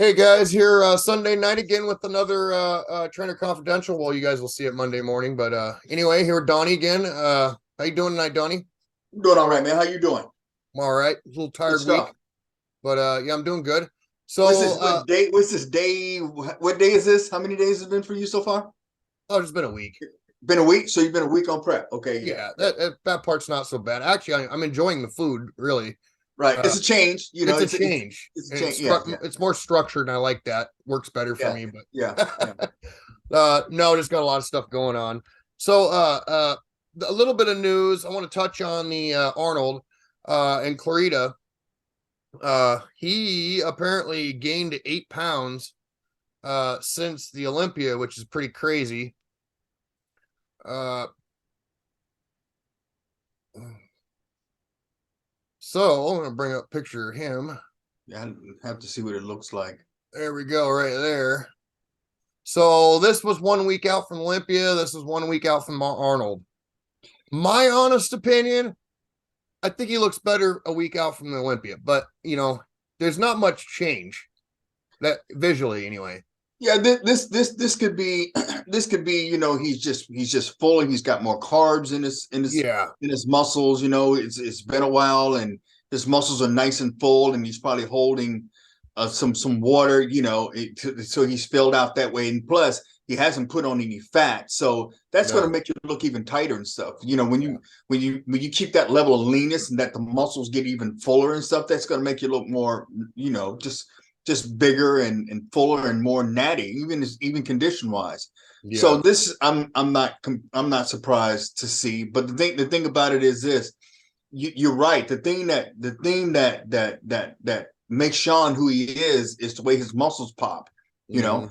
Hey guys, here Sunday night again with another Trainer Confidential. Well, you guys will see it Monday morning, but anyway, here with Donnie again. How you doing tonight, Donnie? I'm doing all right, man. How you doing? I'm all right. A little Good tired week, stuff. but yeah, I'm doing good. What's So this? What day? What's this day? What day is this? How many days has it been for you so far? oh, it's been a week. Been a week. So you've been a week on prep. Okay, yeah, Yeah, yeah. that part's not so bad. Actually, I'm enjoying the food, really. Right. Uh, It's a change. it's a It's change. it's a change. It's Yeah, yeah, it's more structured, and I like that. Works better for yeah, me, yeah, yeah. but no, just got a lot of stuff going on. So a little bit of news. I want to touch on the Arnold and Clarita. He apparently gained 8 pounds since the Olympia, which is pretty crazy. Uh, so I'm gonna bring up a picture of him. Yeah, I have to see what it looks like. There we go, right there. So this was 1 week out from Olympia. This is 1 week out from Arnold. My honest opinion, I think he looks better a week out from the Olympia, but there's not much change that visually anyway. Yeah, this could be this could be. He's just full. He's got more carbs in his Yeah, in his muscles. It's been a while, and his muscles are nice and full, and he's probably holding some water. So he's filled out that way, and plus he hasn't put on any fat, so that's going to no, make you look even tighter and stuff. yeah, When you keep that level of leanness and that the muscles get even fuller and stuff, that's going to make you look more. Just bigger and fuller and more natty, even condition wise. So yeah, this I'm not surprised to see. But the thing about it is this: you're right. The thing that makes Sean who he is the way his muscles pop. You mm-hmm. know,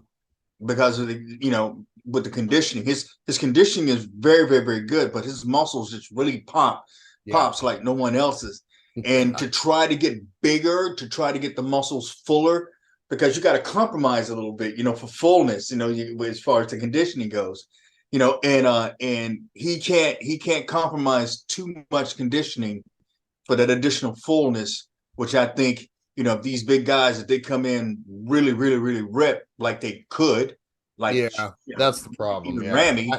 because of the with the conditioning. His conditioning is very, very, very good, but his muscles just really Yeah, pops like no one else's. And yeah, to try to get bigger, to try to get the muscles fuller, because you got to compromise a little bit, for fullness, as far as the conditioning goes. And he can't compromise too much conditioning for that additional fullness, which I think, if these big guys, if they come in really, really, really ripped like they could, like yeah. That's the problem. even Yeah, Ramy,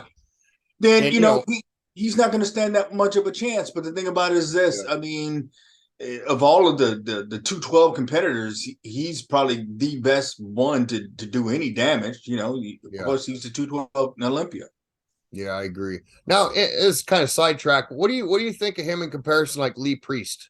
then and he's not going to stand that much of a chance. But the thing about it is this: yeah, I mean, of all of the 212 competitors, he's probably the best one to do any damage. Of yeah, course, he's the 212 in Olympia. yeah. I agree. Now it's kind of sidetracked. What do you think of him in comparison, like Lee Priest?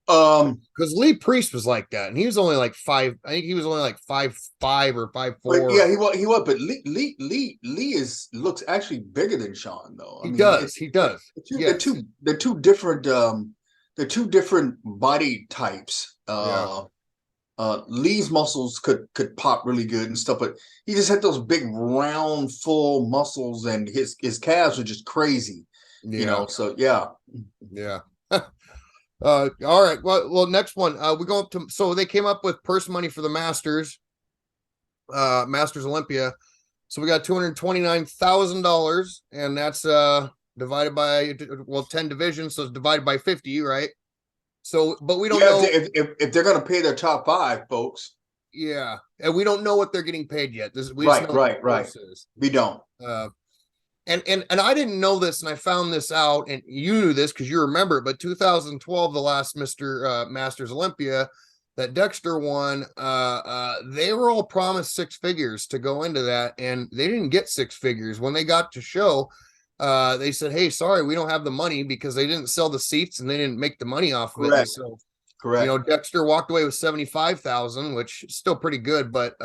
Um, Because Lee Priest was like that, and he was only like five. I think he was only like 5'5" or five but four. yeah, he was, but Lee is looks actually bigger than Sean, though. I He mean, does. He does. they're Yes. two they're two different they're two different body types. Yeah. Lee's muscles could pop really good and stuff, but he just had those big round full muscles, and his calves are just crazy. Yeah. So yeah. Yeah. All right. Well, next one. We go up to so they came up with purse money for the Masters, Masters Olympia. So we got $229,000, and that's divided by 10 divisions, so it's divided by 50, right? So, but we don't Yeah, know. if they're gonna pay their top five, folks. Yeah, and we don't know what they're getting paid yet. We just Right, know what the right, right. purse is. We don't. Uh, and I didn't know this, and I found this out, and you knew this because you remember it. But 2012, the last Mister Masters Olympia that Dexter won, they were all promised six figures to go into that, and they didn't get six figures. When they got to show, they said, "Hey, sorry, we don't have the money," because they didn't sell the seats and they didn't make the money off of it. And Correct. so, Correct. Dexter walked away with 75,000, which is still pretty good, but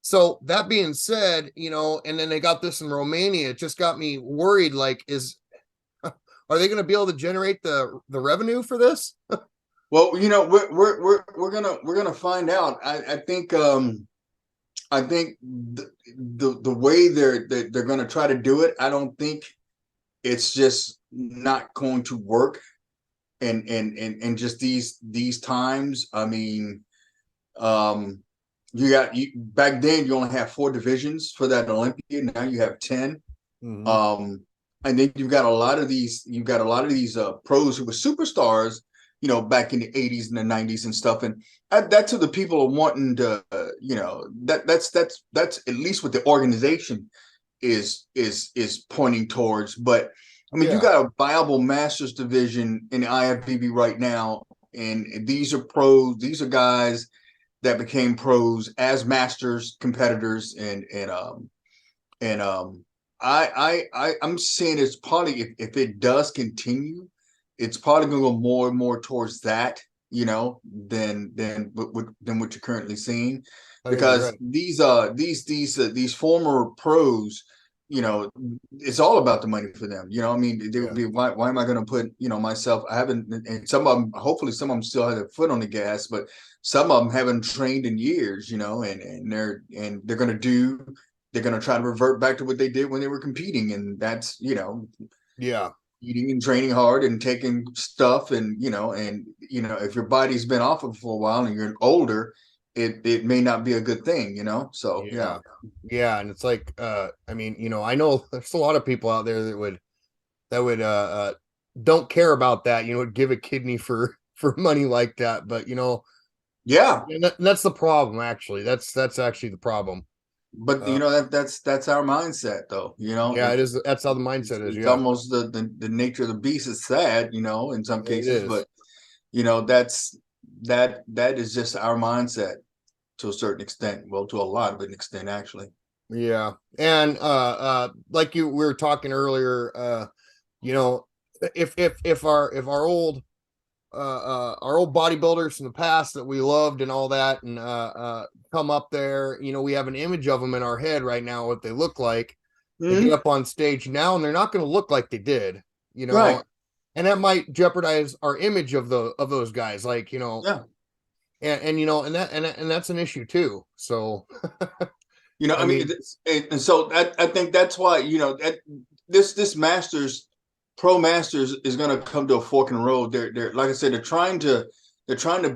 so that being said, and then they got this in Romania. It just got me worried. Like, are they going to be able to generate the revenue for this? Well, we're gonna find out. I think the way they're gonna try to do it, I don't think it's just not going to work. And just these times, I mean, um, back then you only have four divisions for that Olympia. Now you have 10. Mm-hmm. Um, and then you've got a lot of these pros who were superstars, back in the 80s and the 90s and stuff. And that's what the people are wanting to, that's at least what the organization is pointing towards. But I mean, you Yeah. got a viable masters division in the IFBB right now, and these are pros. These are guys that became pros as masters competitors, and I'm saying it's probably if it does continue, it's probably going to go more and more towards that, than what you're currently seeing, I think you're because right. these former pros, it's all about the money for them. I mean, they would Yeah. be, why am I going to put myself? I haven't, and some of them, hopefully, some of them still have their foot on the gas, but some of them haven't trained in years, and they're going to do. They're going to try to revert back to what they did when they were competing, and that's Yeah. eating and training hard and taking stuff, and if your body's been off of it for a while and you're older, it may not be a good thing, so yeah. Yeah. Yeah. And it's like, I mean, I know there's a lot of people out there that would don't care about that, would give a kidney for money like that. But Yeah, and that's the problem, actually. That's actually the problem. but Uh, that's our mindset, though. yeah, it is. That's how the It's, mindset is. it's Yeah, almost the nature of the beast. Is sad, in some it cases, is. but that's that is just our mindset to a certain extent. Well, to a lot of an extent, actually. Yeah. And like we were talking earlier, you know, if our old bodybuilders from the past that we loved and all that, and come up there, we have an image of them in our head right now, what they look like. They get Mhm. up on stage now, and they're not going to look like they did, Right. and that might jeopardize our image of those guys, like, Yeah. and that's an issue too. So, I I mean, mean, and so I think that's why that this Masters Pro Masters is going to come to a fork in the road. They're like I said, they're trying to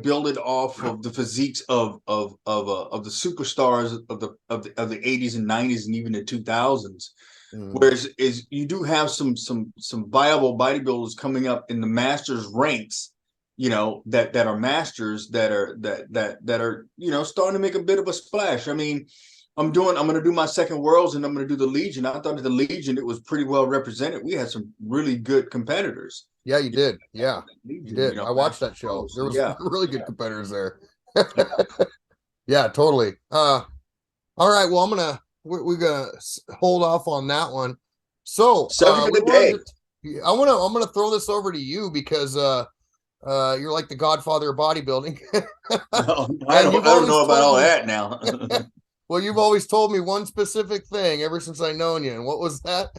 build it off of the physiques of the superstars of the 80s and 90s and even the 2000s. mm, Whereas is you do have some viable bodybuilders coming up in the Masters ranks, that are masters, that are starting to make a bit of a splash. I mean, I'm going to do my second Worlds, and I'm going to do the Legion. I thought at the Legion it was pretty well represented. We had some really good competitors. yeah, you did. Yeah, you Legion, did. I watched Masters that show. Pro. There So was yeah, really good competitors there. yeah. Yeah, totally. All right. Well, we're gonna hold off on that one. So, Subject of we the day. wanted to. I'm gonna throw this over to you because you're like the godfather of bodybuilding, No, I and don't you've I don't always know about told all me. that now. Well, you've always told me one specific thing ever since I known you, and what was that?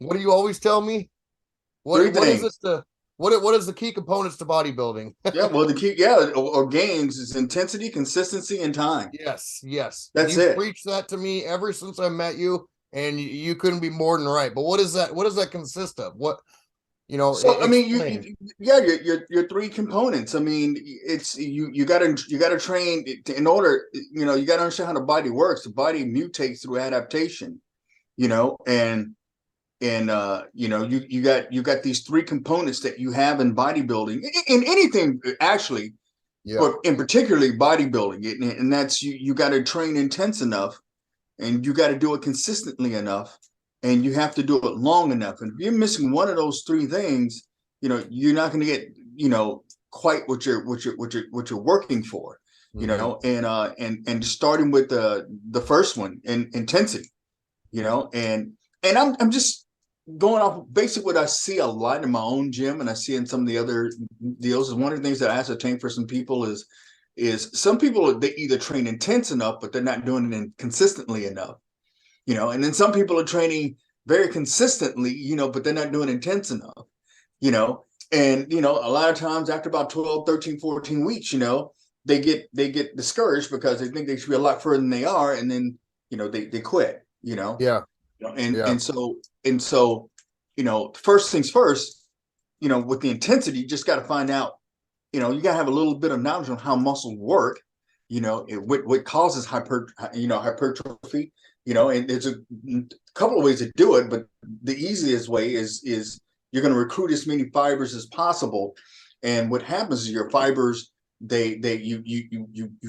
What do you always tell me? Three What is it things. to what is the key components to bodybuilding? Yeah, well, the key, yeah, or gains is intensity, consistency, and time. Yes, yes. That's You've it. preached that to me ever since I met you, and you couldn't be more than right. But what is that? What does that consist of? What, So I mean, explain. yeah, your three components. I mean, it's you gotta train in order. You gotta understand how the body works. The body mutates through adaptation. And you got these three components that you have in bodybuilding, in anything actually, Yeah, but in particularly bodybuilding. And that's you got to train intense enough, and you got to do it consistently enough, and you have to do it long enough. And if you're missing one of those three things, you're not going to get quite what you're working for. hmm, And starting with the first one, in intensity. And I'm just going off basic what I see a lot in my own gym, and I see in some of the other deals. Is one of the things that I ascertain for some people is some people, they either train intense enough, but they're not doing it consistently enough. And then some people are training very consistently, but they're not doing intense enough. you know and a lot of times after about 12, 13, 14 weeks, they get discouraged because they think they should be a lot further than they are, and then they quit. yeah, And yeah, so first things first, with the intensity, you just got to find out, you got to have a little bit of knowledge on how muscles work, what causes hypertrophy. And there's a couple of ways to do it, but the easiest way is you're going to recruit as many fibers as possible And what happens is your fibers, you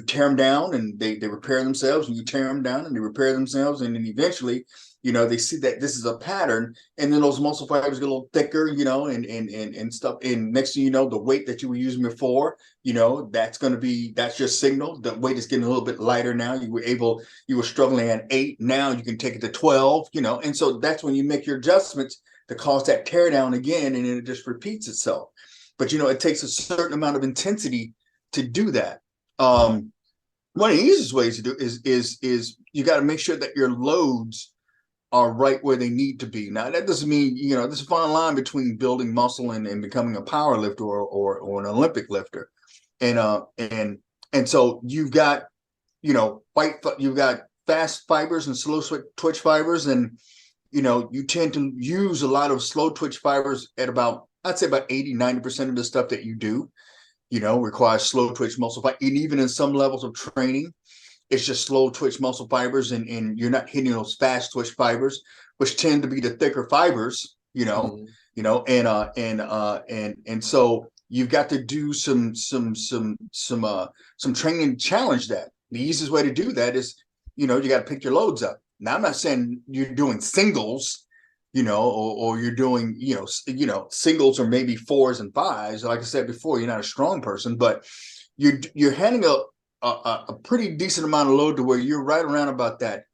tear them down and they repair themselves, and you tear them down and they repair themselves, and then eventually, they see that this is a pattern, and then those muscle fibers get a little thicker, and stuff. And next thing you know, the weight that you were using before, that's your signal. The weight is getting a little bit lighter now. You were struggling at 8, now you can take it to 12, and so that's when you make your adjustments to cause that tear down again, and then it just repeats itself. But it takes a certain amount of intensity to do that. One of the easiest ways to do is you got to make sure that your loads are right where they need to be. Now that doesn't mean, there's a fine line between building muscle and becoming a power lifter or an Olympic lifter. And so you've got, you've got fast fibers and slow twitch fibers, and you tend to use a lot of slow twitch fibers at about, I'd say about 80-90% of the stuff that you do, requires slow twitch muscle fiber. And even in some levels of training, it's just slow twitch muscle fibers, and you're not hitting those fast twitch fibers, which tend to be the thicker fibers, and so you've got to do some training to challenge that. The easiest way to do that is, you got to pick your loads up. Now, I'm not saying you're doing singles, or you're doing, singles or maybe 4s and 5s. Like I said before, you're not a strong person, but you're handling a pretty decent amount of load to where you're right around about that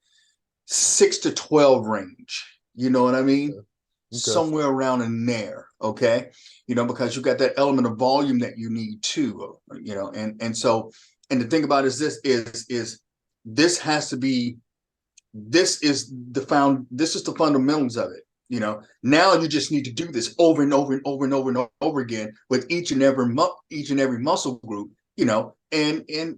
6 to 12 range. You know what I mean? Okay. Somewhere around in there. Okay. Because you've got that element of volume that you need too, and so, and the thing about it is this has to be, this is the fundamentals of it. Now you just need to do this over and over and over and over and over again with each and every muscle group, and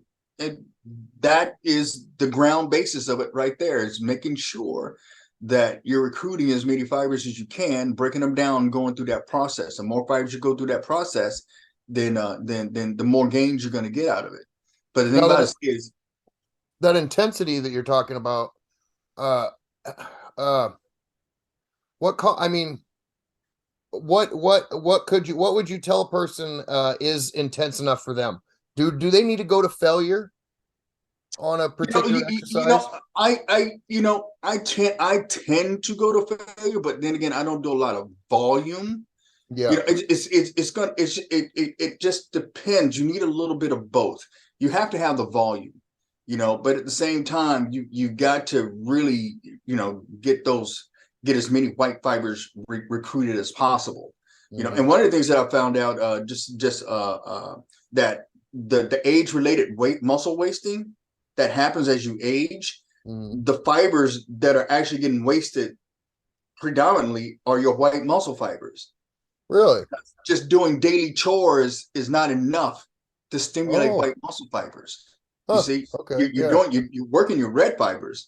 that is the ground basis of it right there, is making sure that you're recruiting as many fibers as you can, breaking them down, going through that process. The more fibers you go through that process, then the more gains you're going to get out of it. But the thing about it is that intensity that you're talking about, what would you tell a person is intense enough for them? Do they need to go to failure on a particular exercise? I tend to go to failure, but then again, I don't do a lot of volume. Yeah. It just depends. You need a little bit of both. You have to have the volume, but at the same time, you got to really, get as many white fibers recruited as possible. And one of the things that I found out, that the age-related muscle wasting that happens as you age, the fibers that are actually getting wasted predominantly are your white muscle fibers. Really? Just doing daily chores is not enough to stimulate white muscle fibers. You see, okay. you're working your red fibers,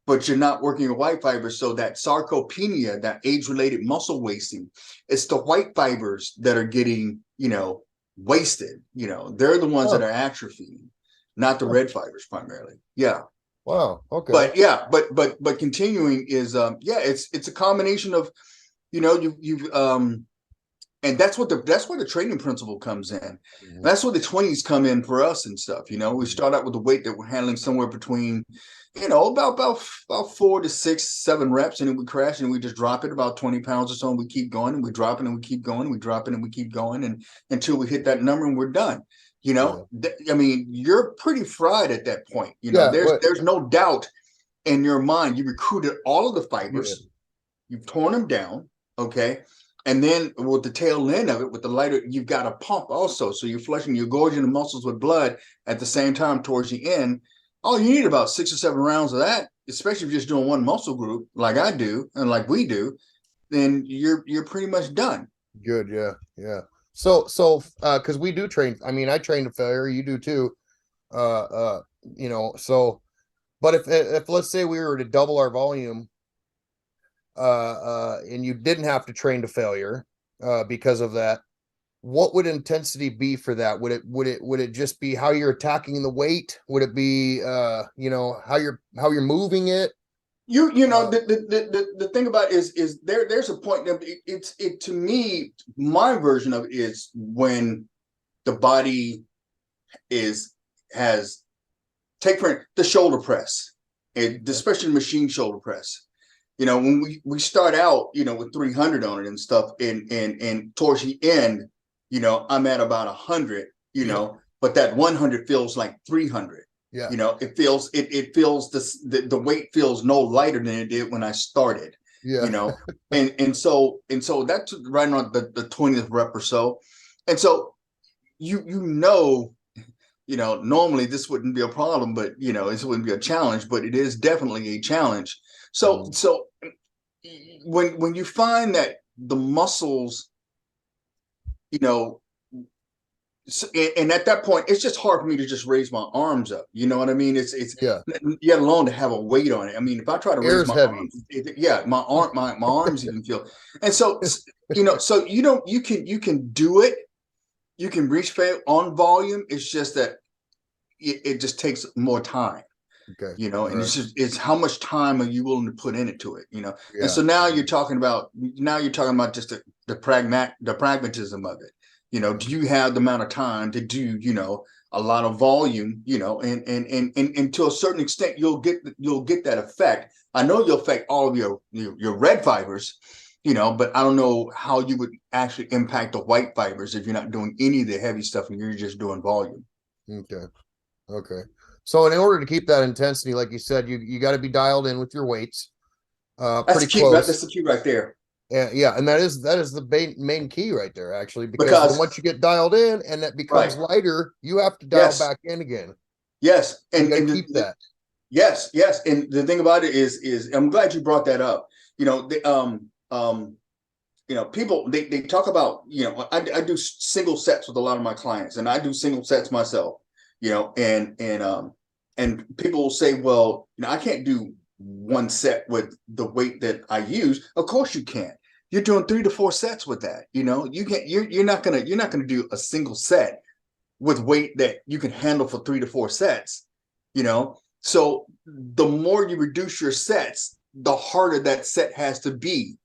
but you're not working your white fibers. So that sarcopenia, that age-related muscle wasting, it's the white fibers that are getting, wasted. They're the ones that are atrophying, not the red fibers primarily. Yeah. Wow. Okay. But yeah, but continuing is it's a combination of, and that's where the training principle comes in. That's where the 20s come in for us and stuff. We start out with the weight that we're handling somewhere between, about 4 to 6, 7 reps, and then we crash and we just drop it about 20 pounds or so, and we keep going, and we drop it and we keep going, and we drop it and we keep going, and until we hit that number and we're done. I mean, you're pretty fried at that point. There's no doubt in your mind. You recruited all of the fibers, you've torn them down, okay. And then with the tail end of it, with the lighter, you've got a pump also. So you're gorging the muscles with blood at the same time towards the end. Oh, you need about 6 or 7 rounds of that, especially if you're just doing one muscle group like I do and like we do, then you're pretty much done. Good. Yeah. So, because we do train, I mean, I train to failure, you do too. So, but if let's say we were to double our volume, and you didn't have to train to failure, because of that, what would intensity be for that? Would it just be how you're attacking the weight? Would it be, how you're moving it? You know the thing about it is there's a point that it to me, my version of it is when the body is has take for the shoulder press, especially the machine shoulder press. You know, when we start out, you know, with 300 on it and stuff, and towards the end, you know, I'm at about 100, you know, but that 100 feels like 300. Yeah. You know, it feels the weight feels no lighter than it did when I started. Yeah. You know, and so that's right around the 20th rep or so, and so you know, normally this wouldn't be a problem, but you know, this wouldn't be a challenge, but it is definitely a challenge. So when you find that the muscles, you know, and at that point, it's just hard for me to just raise my arms up. You know what I mean? It's Yeah. yet alone to have a weight on it. I mean, if I try to raise Air's my heavy. arms, my arms even feel. And so you know, so you can do it. You can reach on volume. It's just that it just takes more time. Okay. You know, All and right. it's how much time are you willing to put into it, you know? And Yeah. so now you're talking about just the pragmatism of it. You know, do you have the amount of time to do, you know, a lot of volume, you know, and to a certain extent you'll get that effect. I know you'll affect all of your red fibers, you know, but I don't know how you would actually impact the white fibers if you're not doing any of the heavy stuff and you're just doing volume. Okay. Okay. So in order to keep that intensity, like you said, you got to be dialed in with your weights, That's the pretty key, right? That's close. the key right there. Yeah, and that is the main key right there, actually, because then Because once you get dialed in and that becomes right. lighter, you have to dial Yes. back in again. Yes, You got to and keep that. yes, and the thing about it is I'm glad you brought that up. You know, you know, people they talk about, you know, I do single sets with a lot of my clients, and I do single sets myself. You know, and people will say, well, you know, I can't do one set with the weight that I use. Of course you can. You're doing 3 to 4 sets with that. You know, you can't. You're not gonna do a single set with weight that you can handle for 3 to 4 sets, you know? So the more you reduce your sets, the harder that set has to be,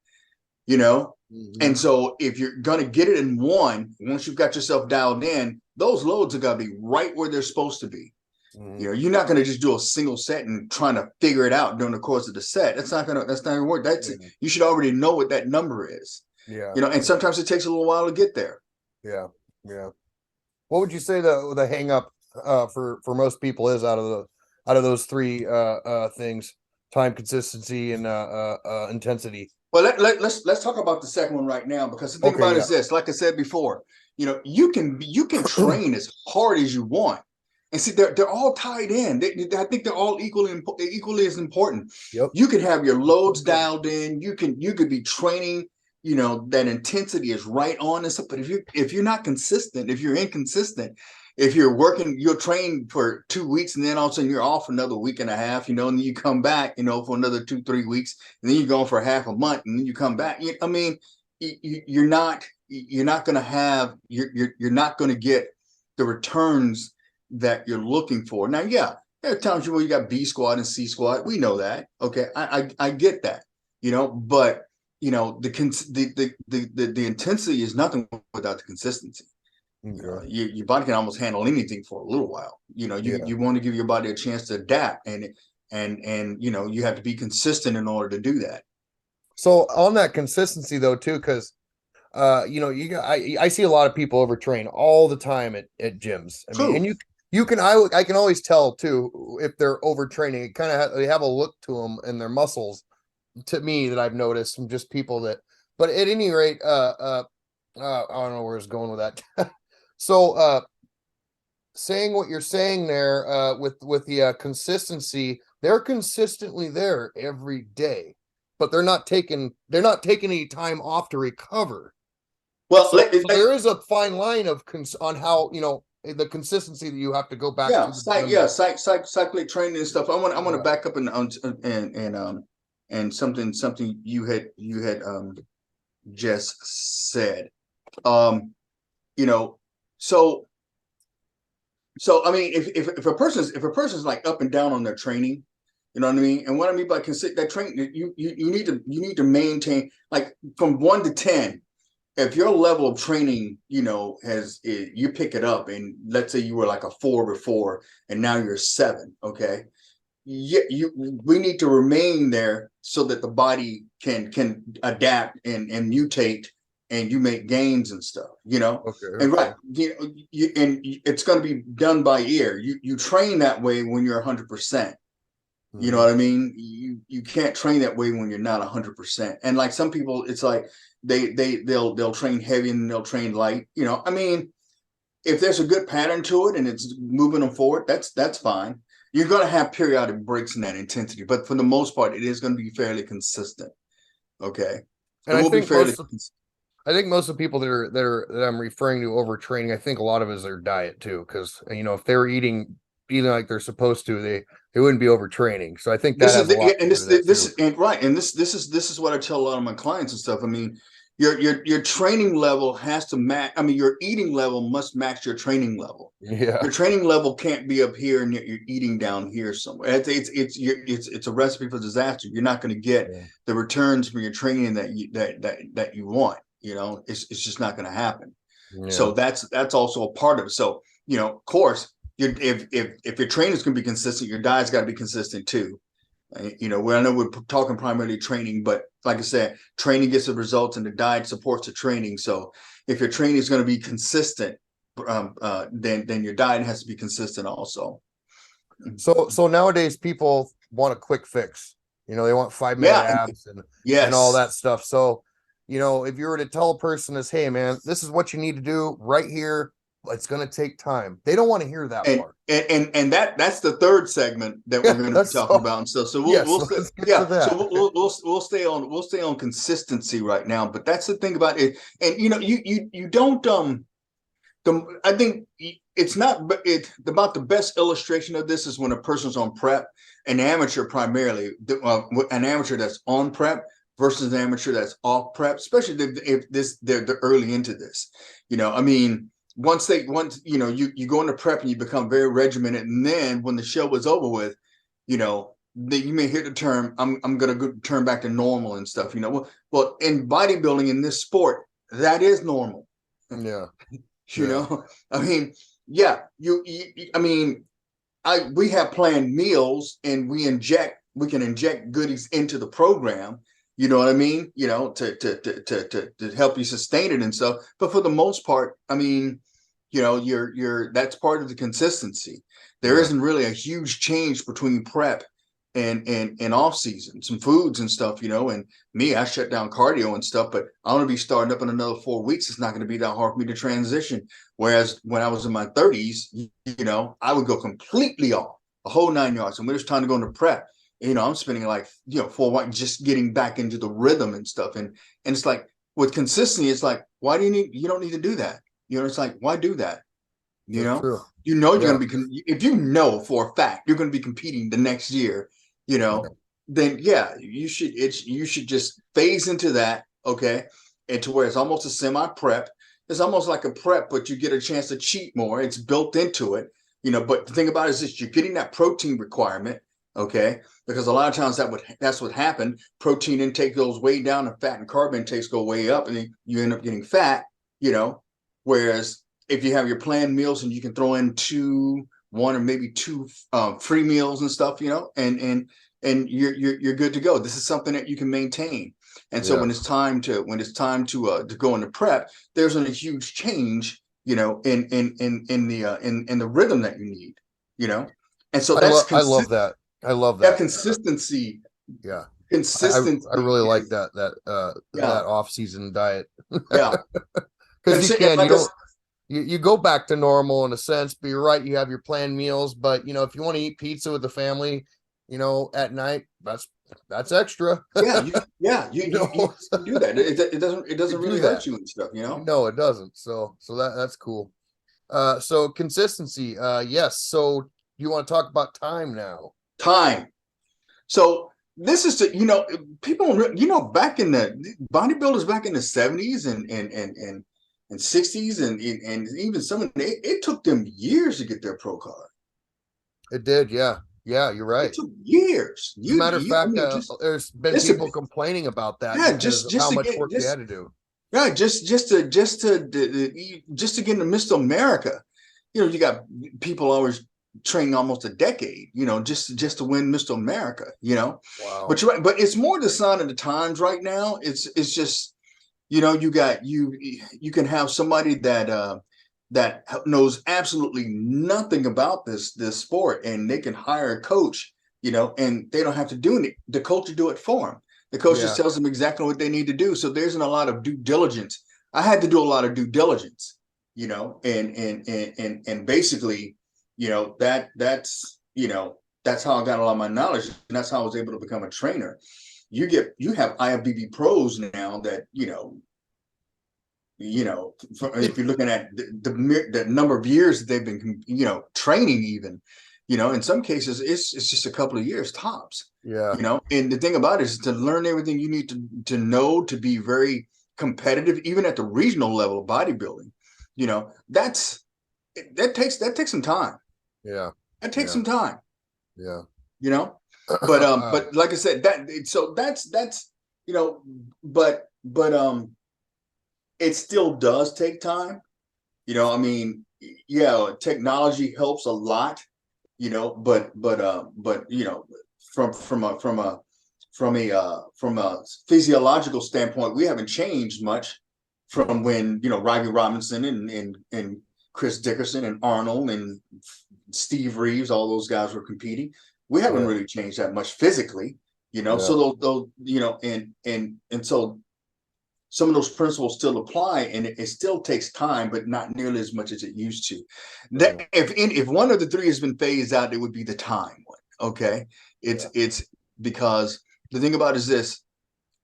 you know? Mm-hmm. And so if you're going to get it in once you've got yourself dialed in, those loads are going to be right where they're supposed to be. Mm-hmm. You know, you're not going to just do a single set and trying to figure it out during the course of the set. That's not gonna work. Yeah. You should already know what that number is, Yeah. you know, and sometimes it takes a little while to get there. Yeah. Yeah. What would you say the hang up for most people is out of those three things: time, consistency, and intensity? Well, let's talk about the second one right now, because the thing Okay, about it yeah. is this, like I said before, you know, you can train as hard as you want, and see they're all tied in. I think they're all equally as important. Yep. You can have your loads dialed in. You could be training. You know, that intensity is right on and stuff. But if you're not consistent, if you're inconsistent, if you're working, you'll train for 2 weeks and then all of a sudden you're off for another week and a half, you know, and then you come back, you know, for another 2 3 weeks, and then you're going for half a month, and then you come back. I mean, you're not going to have you're not going to get the returns that you're looking for. Now, yeah, there are times where you got B squat and C squat. We know that. Okay, I get that. You know, but you know the intensity is nothing without the consistency. You know, Okay. your body can almost handle anything for a little while. You know, Yeah. you want to give your body a chance to adapt, and you know, you have to be consistent in order to do that. So on that consistency though, too, because I see a lot of people overtrain all the time at gyms. I mean, and True. I can always tell too if they're overtraining. It kind of they have a look to them and their muscles to me that I've noticed from just people that. But at any rate, I don't know where it's going with that. So, saying what you're saying there, with the consistency, they're consistently there every day, but they're not taking any time off to recover. Well, So there is a fine line of on how the consistency that you have to go back yeah, to the gym. cyclic training and stuff. I want to Yeah. back up and something you had just said. You know, so I mean, if a person's like up and down on their training, You know what I mean? And what I mean by consistent, that training, you need to maintain, like, from 1 to 10. If your level of training, you pick it up, and let's say you were like a 4 before, and now you're a 7, okay? Yeah, we need to remain there so that the body can adapt and mutate, and you make gains and stuff, Okay. and Okay. right, and it's going to be done by ear. You train that way when you're 100%. You know Hmm. what I mean? You can't train that way when you're not 100%. And like some people, it's like they'll train heavy and they'll train light. I mean, if there's a good pattern to it and it's moving them forward, that's fine. You're going to have periodic breaks in that intensity, but for the most part, it is going to be fairly consistent. Okay, it And will be fairly. I think most of the people that I'm referring to overtraining, I think a lot of it is their diet too. Because if they're eating like they're supposed to, they wouldn't be overtraining. So I think that This is has a lot and to do with that this too. is and right, and this is what I tell a lot of my clients and stuff. I mean, your training level has to match. I mean, your eating level must match your training level. Yeah. Your training level can't be up here and you're eating down here somewhere. It's a recipe for disaster. You're not going to get Yeah. the returns from your training that you want. It's just not going to happen. Yeah. So that's also a part of it. So of course, if your training is going to be consistent, your diet's got to be consistent too. I know we're talking primarily training, but like I said, training gets the results and the diet supports the training. So if your training is going to be consistent, then your diet has to be consistent also. So nowadays people want a quick fix. They want 5 minute Yeah. abs and all Yes. that stuff. So, if you were to tell a person this, hey man, this is what you need to do right here, it's gonna take time. They don't want to hear that And part. that's the third segment that we're Yeah, going to be that's talking so about and stuff. So yes, we'll so stay, let's get to yeah. So that. we'll stay on consistency right now. But that's the thing about it. And you don't I think it's not, but about the best illustration of this is when a person's on prep, an amateur primarily, an amateur that's on prep versus an amateur that's off prep, especially if they're early into this. I mean, once you go into prep and you become very regimented, and then when the show is over with, you may hear the term, I'm gonna go turn back to normal and stuff. Well, in bodybuilding in this sport, that is normal. Yeah, you yeah, know I mean, yeah, I mean, we have planned meals, and we can inject goodies into the program, you know what I mean, to help you sustain it and stuff. But for the most part, I mean, you're that's part of the consistency. There yeah. isn't really a huge change between prep and off season, some foods and stuff, and me, I shut down cardio and stuff, but I'm going to be starting up in another 4 weeks. It's not going to be that hard for me to transition. Whereas when I was in my 30s, I would go completely off, a whole 9 yards. And when it's time to go into prep, I'm spending like, 4 weeks just getting back into the rhythm and stuff. And it's like, with consistency, it's like, why do you don't need to do that? It's like, why do that? You That's know, true. you're Yeah, going to be, if for a fact you're going to be competing the next year, you yeah, know, then yeah, you should just phase into that, okay, and to where it's almost a semi prep. It's almost like a prep, but you get a chance to cheat more. It's built into it, But the thing about it is this: you're getting that protein requirement, okay, because a lot of times that's what happened. Protein intake goes way down, and fat and carb intakes go way up, and then you end up getting fat, you know. Whereas if you have your planned meals and you can throw in one or maybe two free meals and stuff, and you're good to go. This is something that you can maintain. And so yeah. when it's time to go into prep, there's a huge change, in the rhythm that you need, you know. And so I love that. I love that that. consistency. Yeah. I Consistency really like is, that yeah, off season diet yeah. because you And can you like I don't you go back to normal in a sense, but you're right, you have your planned meals, but if you want to eat pizza with the family, at night, that's extra. yeah, you know you can do that. It you doesn't do really that. hurt you and stuff. No, it doesn't. So that's cool. So consistency. Yes. So you want to talk about time now? Time. So this is people, back in the bodybuilders back in the 70s and 60s and even some of it took them years to get their pro card. It did, yeah. Yeah, you're It right. took years. As a matter of I fact, mean, there's been just to, people complaining about that yeah, because of just how to much get, work they had to do. yeah, just to get into Mr. America. You got people always training almost a decade, just to win Mr. America, But Wow. you're right, but it's more the sign of the times right now. It's just, you can have somebody that knows absolutely nothing about this sport, and they can hire a coach, and they don't have to do it. The coach will do it for them. The coach just Yeah. tells them exactly what they need to do. So there's a lot of due diligence. I had to do a lot of due diligence, and basically, that's how I got a lot of my knowledge, and that's how I was able to become a trainer. You have IFBB pros now that if you're looking at the number of years that they've been training, even in some cases it's just a couple of years tops. Yeah. And the thing about it is to learn everything you need to know to be very competitive, even at the regional level of bodybuilding. That's that takes some time. Yeah. That takes Yeah. some time. Yeah. you know but like I said, that's you know but it still does take time. I mean, yeah, technology helps a lot, but from a physiological standpoint, we haven't changed much from when Robbie Robinson and Chris Dickerson and Arnold and Steve Reeves, all those guys were competing. We haven't Yeah. really changed that much physically, Yeah. so those and so some of those principles still apply, and it still takes time, but not nearly as much as it used to. That Yeah. if one of the three has been phased out, it would be the time one. Okay, Yeah. it's because the thing about it is this,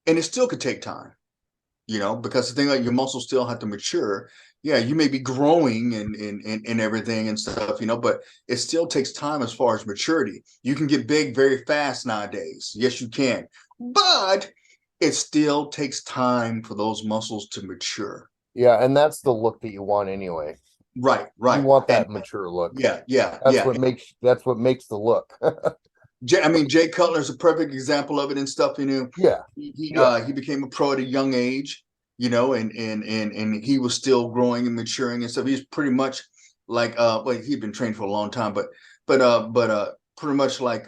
and it still could take time, because the thing, like, your muscles still have to mature. Yeah, you may be growing and everything and stuff, but it still takes time as far as maturity. You can get big very fast nowadays. Yes, you can, but it still takes time for those muscles to mature. Yeah. And that's the look that you want anyway. Right, You right. want And that mature look. yeah, yeah, yeah. That's what makes the look. I mean, Jay Cutler is a perfect example of it and stuff. Yeah. He Yeah. he became a pro at a young age, and he was still growing and maturing and stuff. He's pretty much like well, he'd been trained for a long time, but pretty much like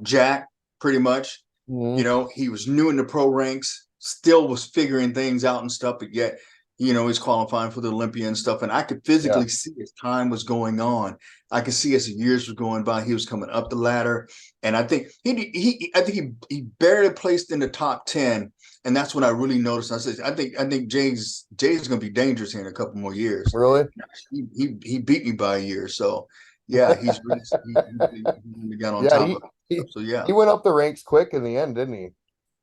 Jack, pretty much. Mhm. He was new in the pro ranks, still was figuring things out and stuff, but yet, he's qualifying for the Olympia and stuff. And I could Yeah. physically see as time was going on. I could see as the years were going by, he was coming up the ladder. And I think he barely placed in the top 10. And that's when I really noticed. I said, I think Jay's going to be dangerous here in a couple more years. Really? He beat me by a year. So yeah, he's really he got on Yeah. top He, of he it. So yeah. he went up the ranks quick in the end, didn't he?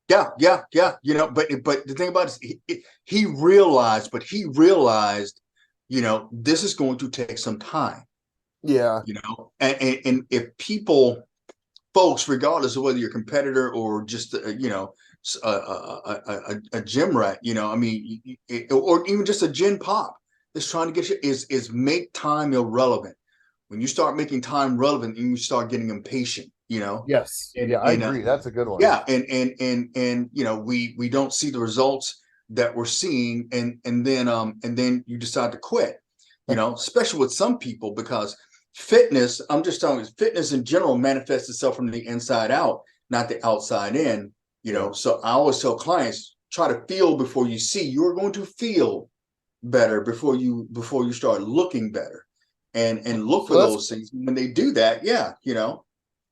Yeah, yeah, yeah. But the thing about it is he realized, this is going to take some time, Yeah. and if folks, regardless of whether you're a competitor or just a gym rat, I mean, or even just a gym pop that's trying to get you, is make time irrelevant. When you start making time relevant, and you start getting impatient, Yes. and Yeah, I agree. That's a good one. yeah, and we don't see the results that we're seeing, and then you decide to quit, especially with some people, because fitness, I'm just telling you, fitness in general manifests itself from the inside out, not the outside in. Yeah. So I always tell clients, try to feel before you see. You're going to feel better before you start looking better, and look So for those things. When they do that, yeah,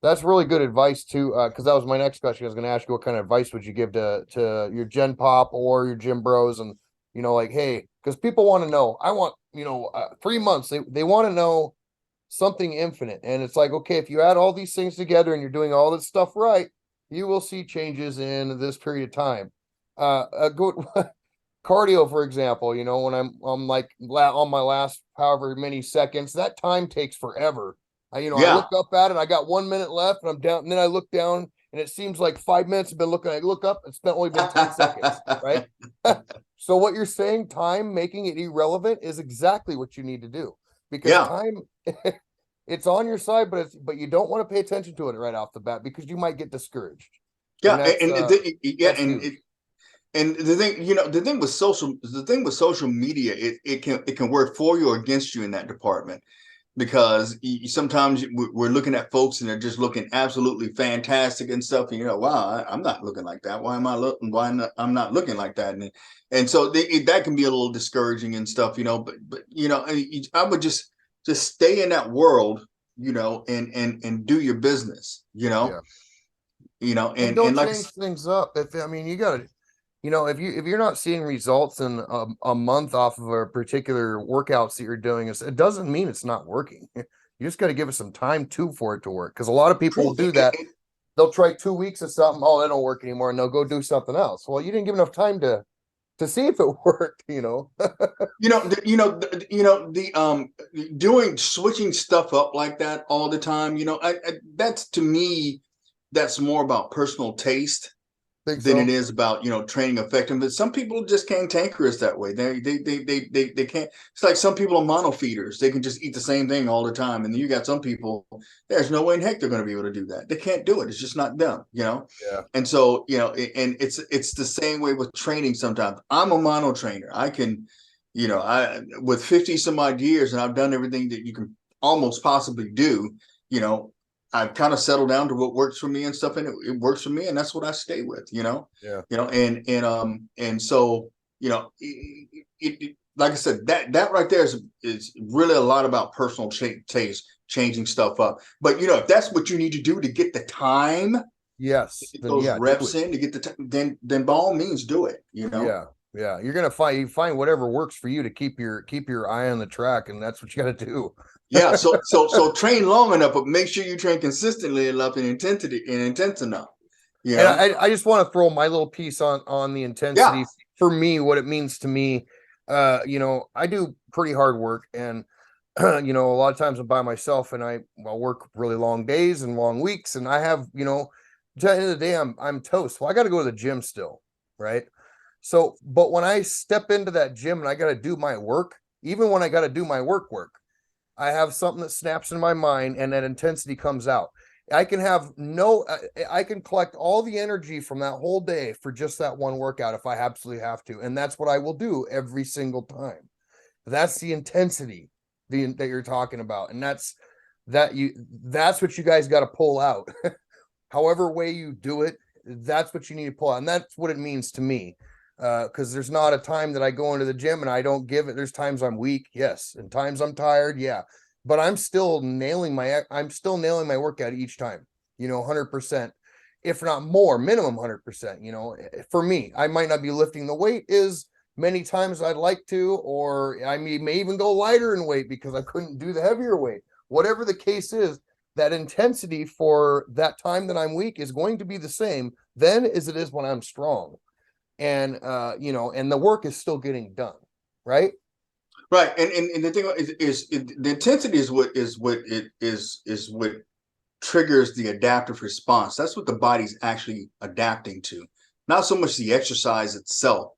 that's really good advice too. Because that was my next question. I was going to ask you, what kind of advice would you give to your Gen Pop or your gym bros, and like, hey, because people want to know. I want 3 months. They want to know something infinite, and it's like, okay, if you add all these things together and you're doing all this stuff right, you will see changes in this period of time. A good cardio, for example. When I'm like on my last however many seconds, that time takes forever. I yeah. look up at it, I got 1 minute left, and I'm down, and then I look down, and it seems like 5 minutes have been looking. I look up, it's been only been 10 seconds, right? So what you're saying, time making it irrelevant, is exactly what you need to do, because Yeah. time it's on your side, but you don't want to pay attention to it right off the bat because you might get discouraged. Yeah, And that's yeah, that's huge. and the thing, the thing with social media, it can work for you or against you in that department, because sometimes we're looking at folks and they're just looking absolutely fantastic and stuff, and wow, I'm not looking like that. Why am I looking? I'm not looking like that? And so that can be a little discouraging and stuff, But I would just stay in that world, and do your business, Yeah. And and don't like change things up. If I mean, you got to, if you're not seeing results in a month off of a particular workouts that you're doing, it doesn't mean it's not working. You just got to give it some time too for it to work. Because a lot of people will true. do that. They'll try 2 weeks of something. Oh, that don't work anymore, and they'll go do something else. Well, you didn't give enough time to see if it worked. The doing switching stuff up like that all the time, that's, to me, that's more about personal taste Think than it so? is about training effectiveness. Some people just can't cantankerous that way. They can't. It's like some people are mono feeders. They can just eat the same thing all the time, and then you got some people. There's no way in heck they're going to be able to do that. They can't do it. It's just not them. Yeah. And so and it's the same way with training. Sometimes I'm a mono trainer. I can, I with 50 some odd years, and I've done everything that you can almost possibly do. You know, I've kind of settled down to what works for me and stuff, and it works for me, and that's what I stay with. Yeah. And so like I said, that right there is really a lot about personal taste, changing stuff up. But if that's what you need to do to get the time, Yes. get Then those yeah, do reps it. in, to get then by all means do it. Yeah. Yeah. You're gonna find whatever works for you to keep your eye on the track, and that's what you got to do. Yeah. So train long enough, but make sure you train consistently enough and intense enough. You And know. I just want to throw my little piece on the Yeah. intensity for me, what it means to me. I do pretty hard work, and a lot of times I'm by myself, and I work really long days and long weeks, and I have, at the end of the day, I'm toast. Well, I got to go to the gym still, right? So, but when I step into that gym and I got to do my work, even when I got to do my work, I have something that snaps in my mind, and that intensity comes out. I can have no, I can collect all the energy from that whole day for just that one workout if I absolutely have to. And that's what I will do every single time. That's the intensity that you're talking about. And that's what you guys got to pull out. However way you do it, that's what you need to pull out. And that's what it means to me. Because there's not a time that I go into the gym and I don't give it. There's times I'm weak, yes, and times I'm tired, yeah. But I'm still nailing my workout each time, 100%, if not more, minimum 100%. For me, I might not be lifting the weight as many times I'd like to, or I may even go lighter in weight because I couldn't do the heavier weight. Whatever the case is, that intensity for that time that I'm weak is going to be the same then as it is when I'm strong. And and the work is still getting done, right? Right. And the thing the intensity is what triggers the adaptive response. That's what the body's actually adapting to. Not so much the exercise itself,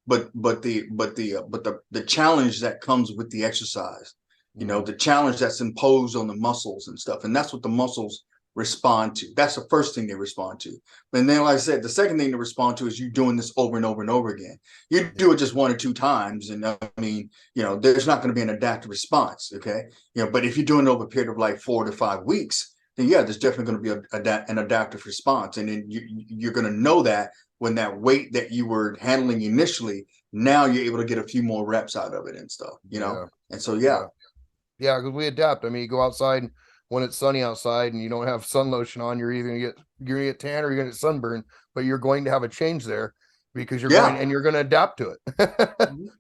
but the challenge that comes with the exercise. The challenge that's imposed on the muscles and stuff. And that's what the muscles respond to. That's the first thing they respond to. And then, like I said, the second thing to respond to is you doing this over and over and over again. You do it just one or two times, and I mean, there's not going to be an adaptive response. Okay. But if you're doing it over a period of like 4 to 5 weeks, then yeah, there's definitely going to be an adaptive response. And then you're going to know that when that weight that you were handling initially, now you're able to get a few more reps out of it and stuff. And so, yeah. Yeah, because we adapt. I mean, you go outside when it's sunny outside and you don't have sun lotion on, you're gonna get tan or you're gonna get sunburn, but you're going to have a change there because you're going to adapt to it.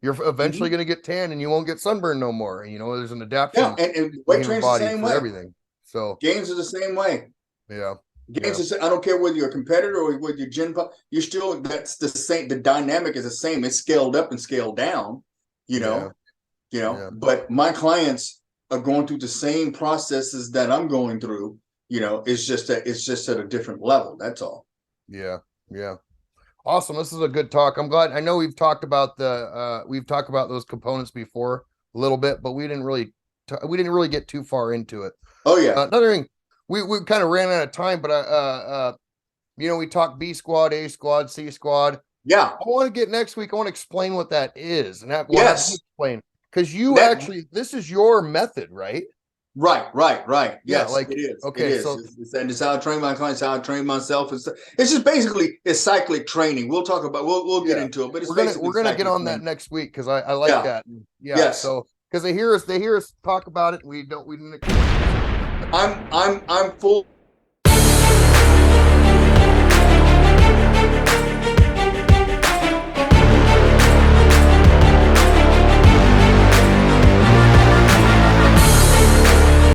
You're eventually Mm-hmm. going to get tan and you won't get sunburn no more. There's an Yeah. adaptation And in the weight human train's the body same for way. everything. So Gains are the same way. yeah, Gains I don't care whether you're a competitor or whether you're you're still, that's the same. The dynamic is the same. It's scaled up and scaled down, you yeah, know, yeah, but my clients are going through the same processes that I'm going through. It's just at a different level. That's all. yeah, yeah. Awesome. This is a good talk. I'm glad. I know we've talked about those components before a little bit, but we didn't really get too far into it. Oh yeah. Another thing, we kind of ran out of time, but we talked B squad, A squad, C squad. Yeah. I want to get next week. I want to explain what that is, and we'll have you Yes. explain because you That actually this is your method, right? right. Yeah, Yes, like it is. It okay, is. so It's how I train my clients, how I train myself. It's just basically it's cyclic training. We'll get yeah, into it, but it's we're basically gonna get cyclic on that training. next week because I like Yeah. that. Yeah, Yes. so because they hear us talk about it, we didn't explain it. I'm full